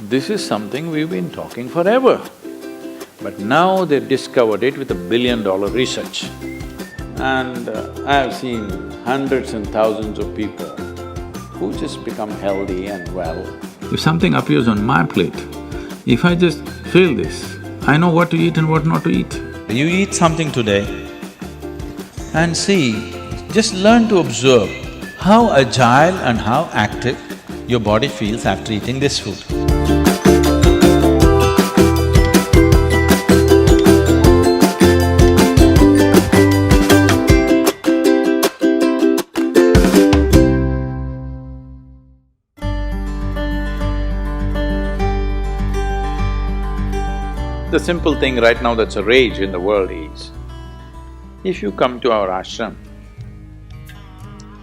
This is something we've been talking forever. But now they've discovered it with $1 billion research. And I have seen hundreds and thousands of people who just become healthy and well. If something appears on my plate, if I just feel this, I know what to eat and what not to eat. You eat something today and see, just learn to observe how agile and how active your body feels after eating this food. The simple thing right now that's a rage in the world is, if you come to our ashram,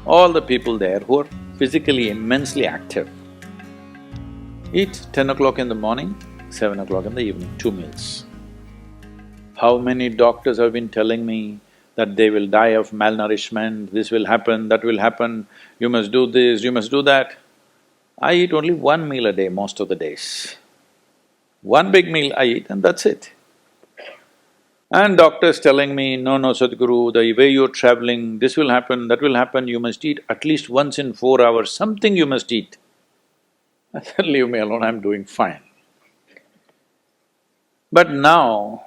all the people there who are physically immensely active eat 10 o'clock in the morning, 7 o'clock in the evening, 2 meals. How many doctors have been telling me that they will die of malnourishment, this will happen, that will happen, you must do this, you must do that. I eat only 1 meal a day most of the days. One big meal I eat and that's it. And doctors telling me, no, Sadhguru, the way you're traveling, this will happen, that will happen, you must eat at least once in 4 hours, something you must eat. I said, leave me alone, I'm doing fine. But now,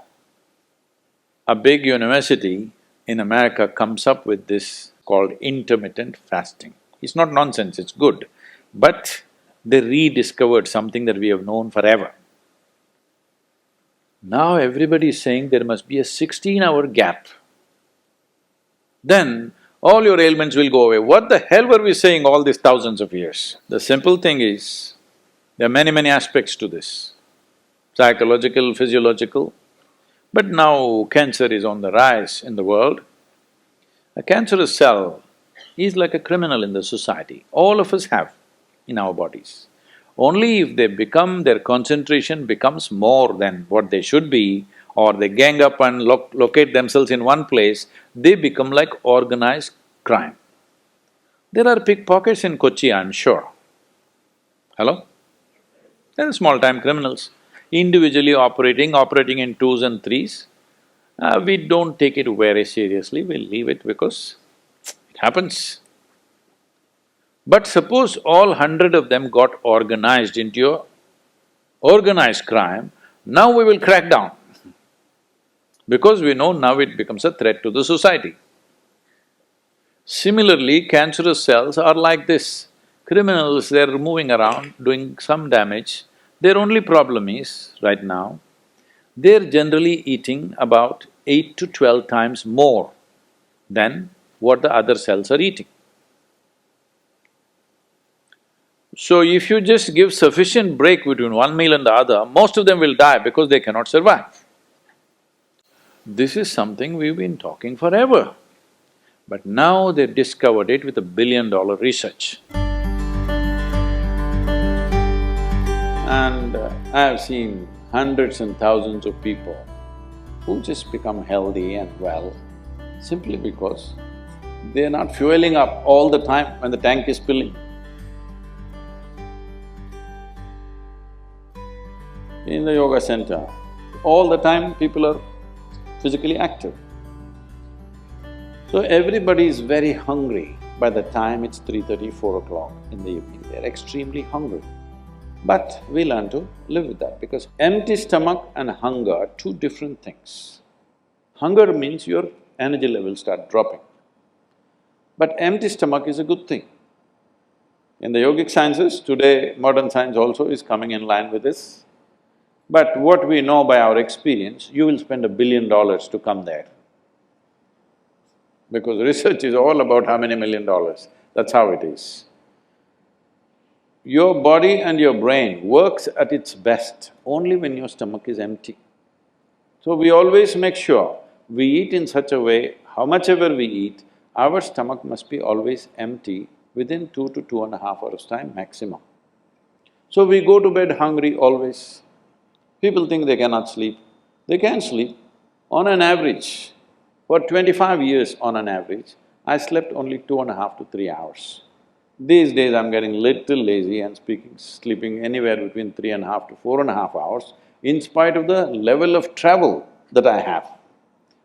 a big university in America comes up with this called intermittent fasting. It's not nonsense, it's good, but they rediscovered something that we have known forever. Now everybody is saying there must be a 16-hour gap. Then all your ailments will go away. What the hell were we saying all these thousands of years? The simple thing is, there are many aspects to this, psychological, physiological. But now cancer is on the rise in the world. A cancerous cell is like a criminal in the society. All of us have in our bodies. Only if they become… their concentration becomes more than what they should be, or they gang up and locate themselves in one place, they become like organized crime. There are pickpockets in Kochi, I'm sure. Hello? There are small-time criminals, individually operating in twos and threes. We don't take it very seriously, we leave it because it happens. But suppose all 100 of them got organized into a organized crime, now we will crack down. Because we know now it becomes a threat to the society. Similarly, cancerous cells are like this. Criminals, they're moving around, doing some damage. Their only problem is, right now, they're generally eating about 8 to 12 times more than what the other cells are eating. So if you just give sufficient break between one meal and the other, most of them will die because they cannot survive. This is something we've been talking forever. But now they've discovered it with $1 billion research. And I have seen hundreds and thousands of people who just become healthy and well simply because they're not fueling up all the time when the tank is filling. In the yoga center, all the time people are physically active. So everybody is very hungry by the time it's 3:30, 4 o'clock in the evening, they're extremely hungry. But we learn to live with that because empty stomach and hunger are two different things. Hunger means your energy levels start dropping. But empty stomach is a good thing. In the yogic sciences, today modern science also is coming in line with this. But what we know by our experience, you will spend $1 billion to come there. Because research is all about how many $1 million, that's how it is. Your body and your brain works at its best only when your stomach is empty. So we always make sure we eat in such a way, how much ever we eat, our stomach must be always empty within 2 to 2.5 hours' time maximum. So we go to bed hungry always. People think they cannot sleep. They can sleep. On an average, for 25 years on an average, I slept only 2.5 to 3 hours. These days I'm getting little lazy and sleeping anywhere between 3.5 to 4.5 hours in spite of the level of travel that I have.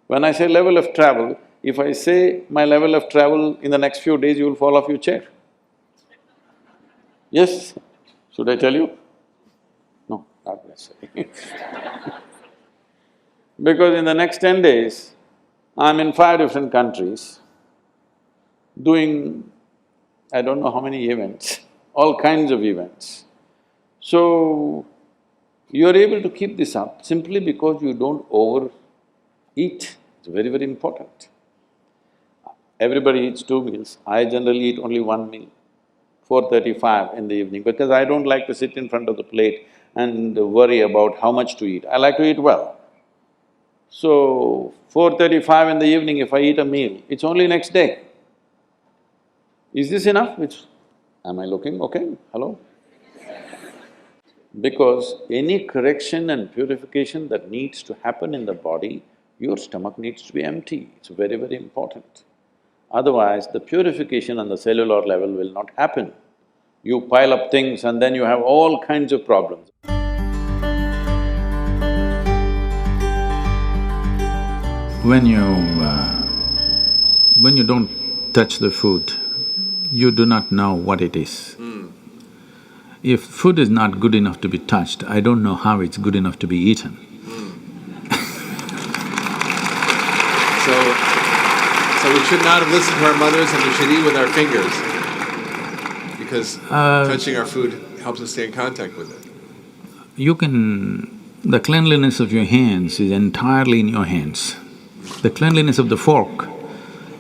When I say level of travel, if I say my level of travel in the next few days, you will fall off your chair. Yes? Should I tell you? No, not necessarily Because in the next 10 days, I'm in 5 different countries doing I don't know how many events, all kinds of events. So, you're able to keep this up simply because you don't overeat. It's very, very important. Everybody eats 2 meals. I generally eat only 1 meal, 4:35 in the evening, because I don't like to sit in front of the plate and worry about how much to eat. I like to eat well. So, 4:35 in the evening, if I eat a meal, it's only next day. Is this enough? Am I looking okay? Hello? Because any correction and purification that needs to happen in the body, your stomach needs to be empty. It's very, very important. Otherwise, the purification on the cellular level will not happen. You pile up things and then you have all kinds of problems. When you don't touch the food, you do not know what it is. If food is not good enough to be touched, I don't know how it's good enough to be eaten. So we should not have listened to our mothers and we should eat with our fingers because touching our food helps us stay in contact with it. The cleanliness of your hands is entirely in your hands. The cleanliness of the fork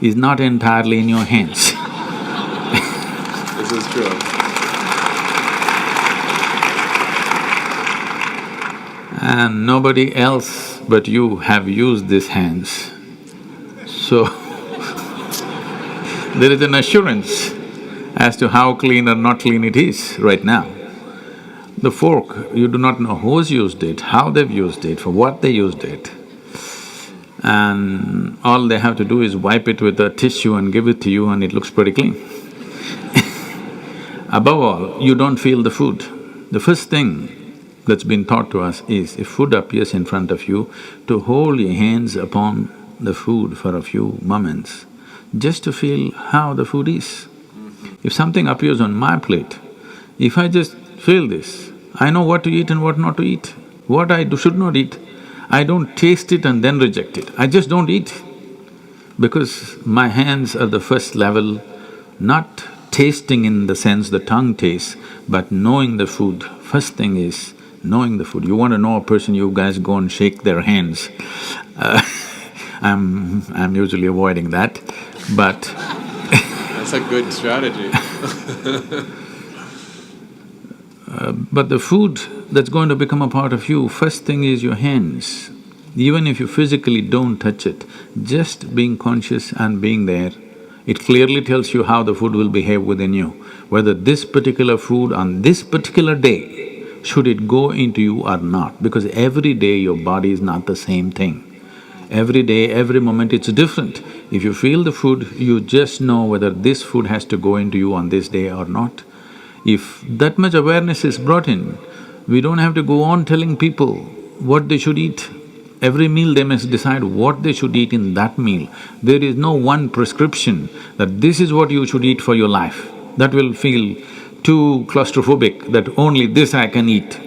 is not entirely in your hands. This is true. And nobody else but you have used these hands. So, there is an assurance as to how clean or not clean it is right now. The fork, you do not know who's used it, how they've used it, for what they used it. And all they have to do is wipe it with a tissue and give it to you and it looks pretty clean. Above all, you don't feel the food. The first thing that's been taught to us is, if food appears in front of you, to hold your hands upon the food for a few moments, just to feel how the food is. If something appears on my plate, if I just feel this, I know what to eat and what not to eat, what I should not eat. I don't taste it and then reject it, I just don't eat. Because my hands are the first level, not tasting in the sense the tongue tastes, but knowing the food. First thing is knowing the food. You want to know a person, you guys go and shake their hands. I'm usually avoiding that, but That's a good strategy. But the food that's going to become a part of you, first thing is your hands. Even if you physically don't touch it, just being conscious and being there, it clearly tells you how the food will behave within you. Whether this particular food on this particular day, should it go into you or not, because every day your body is not the same thing. Every day, every moment it's different. If you feel the food, you just know whether this food has to go into you on this day or not. If that much awareness is brought in, we don't have to go on telling people what they should eat. Every meal they must decide what they should eat in that meal. There is no one prescription that this is what you should eat for your life. That will feel too claustrophobic, that only this I can eat.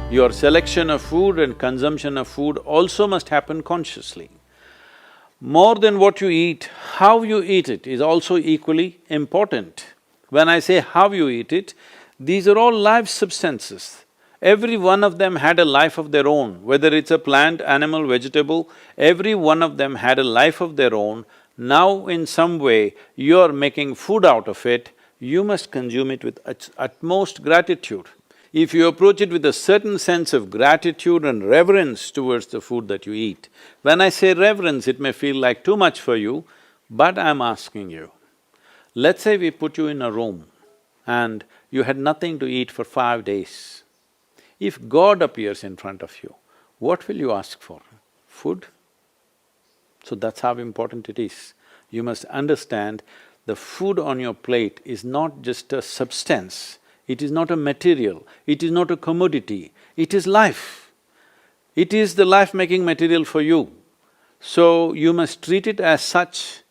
Your selection of food and consumption of food also must happen consciously. More than what you eat, how you eat it is also equally important. When I say how you eat it, these are all live substances. Every one of them had a life of their own, whether it's a plant, animal, vegetable, every one of them had a life of their own. Now in some way, you're making food out of it, you must consume it with utmost gratitude. If you approach it with a certain sense of gratitude and reverence towards the food that you eat, when I say reverence, it may feel like too much for you, but I'm asking you, let's say we put you in a room and you had nothing to eat for 5 days. If God appears in front of you, what will you ask for? Food? So that's how important it is. You must understand the food on your plate is not just a substance, it is not a material, it is not a commodity, it is life. It is the life-making material for you. So you must treat it as such.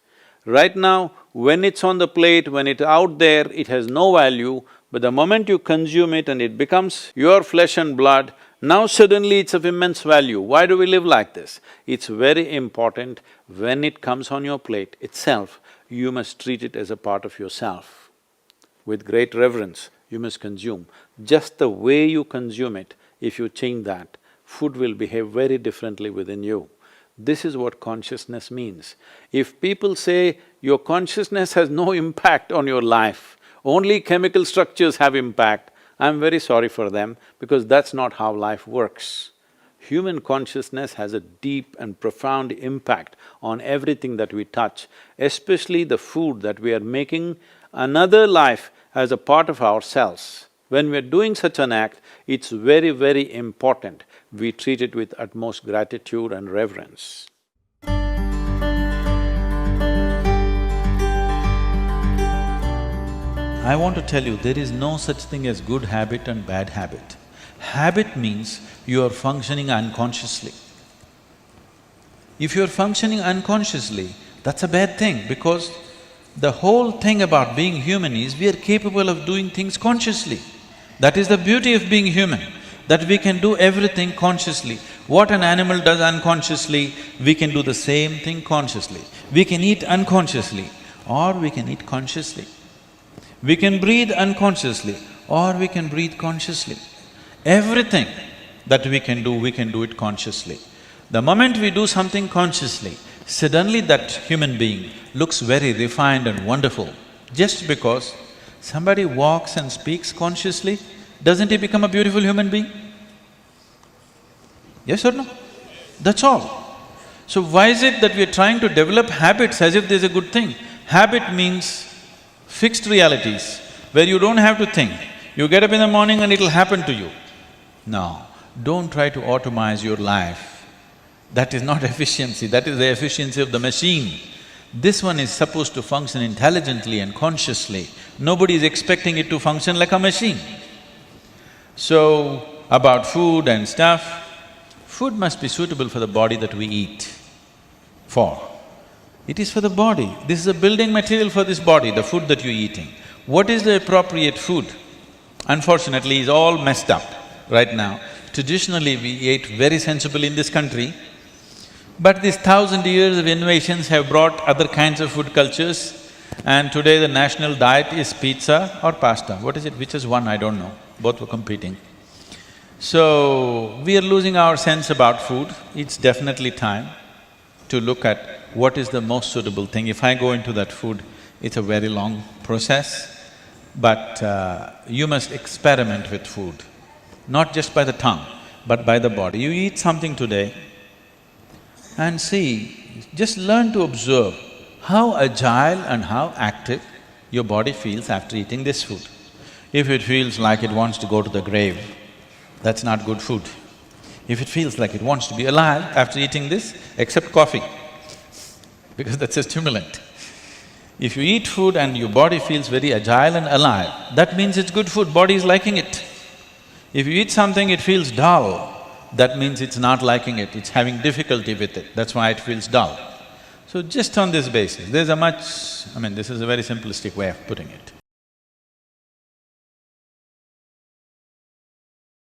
Right now, when it's on the plate, when it's out there, it has no value, but the moment you consume it and it becomes your flesh and blood, now suddenly it's of immense value. Why do we live like this? It's very important when it comes on your plate itself, you must treat it as a part of yourself. With great reverence, you must consume. Just the way you consume it, if you change that, food will behave very differently within you. This is what consciousness means. If people say your consciousness has no impact on your life, only chemical structures have impact, I'm very sorry for them because that's not how life works. Human consciousness has a deep and profound impact on everything that we touch, especially the food that we are making another life as a part of ourselves. When we are doing such an act, it's very, very important we treat it with utmost gratitude and reverence. I want to tell you, there is no such thing as good habit and bad habit. Habit means you are functioning unconsciously. If you are functioning unconsciously, that's a bad thing because the whole thing about being human is we are capable of doing things consciously. That is the beauty of being human, that we can do everything consciously. What an animal does unconsciously, we can do the same thing consciously. We can eat unconsciously or we can eat consciously. We can breathe unconsciously or we can breathe consciously. Everything that we can do it consciously. The moment we do something consciously, suddenly that human being looks very refined and wonderful. Just because somebody walks and speaks consciously, doesn't he become a beautiful human being? Yes or no? That's all. So why is it that we are trying to develop habits as if there's a good thing? Habit means fixed realities where you don't have to think. You get up in the morning and it'll happen to you. No, don't try to automize your life. That is not efficiency, that is the efficiency of the machine. This one is supposed to function intelligently and consciously. Nobody is expecting it to function like a machine. So, about food and stuff, food must be suitable for the body that we eat for. It is for the body. This is a building material for this body, the food that you're eating. What is the appropriate food? Unfortunately, it's all messed up right now. Traditionally, we ate very sensibly in this country, but these 1,000 years of innovations have brought other kinds of food cultures, and today the national diet is pizza or pasta. What is it? Which is one? I don't know. Both were competing. So, we are losing our sense about food. It's definitely time to look at what is the most suitable thing. If I go into that food, it's a very long process, but you must experiment with food, not just by the tongue, but by the body. You eat something today and see, just learn to observe how agile and how active your body feels after eating this food. If it feels like it wants to go to the grave, that's not good food. If it feels like it wants to be alive after eating this, except coffee, because that's a stimulant. If you eat food and your body feels very agile and alive, that means it's good food, body is liking it. If you eat something, it feels dull, that means it's not liking it, it's having difficulty with it, that's why it feels dull. So just on this basis, there's a much… this is a very simplistic way of putting it.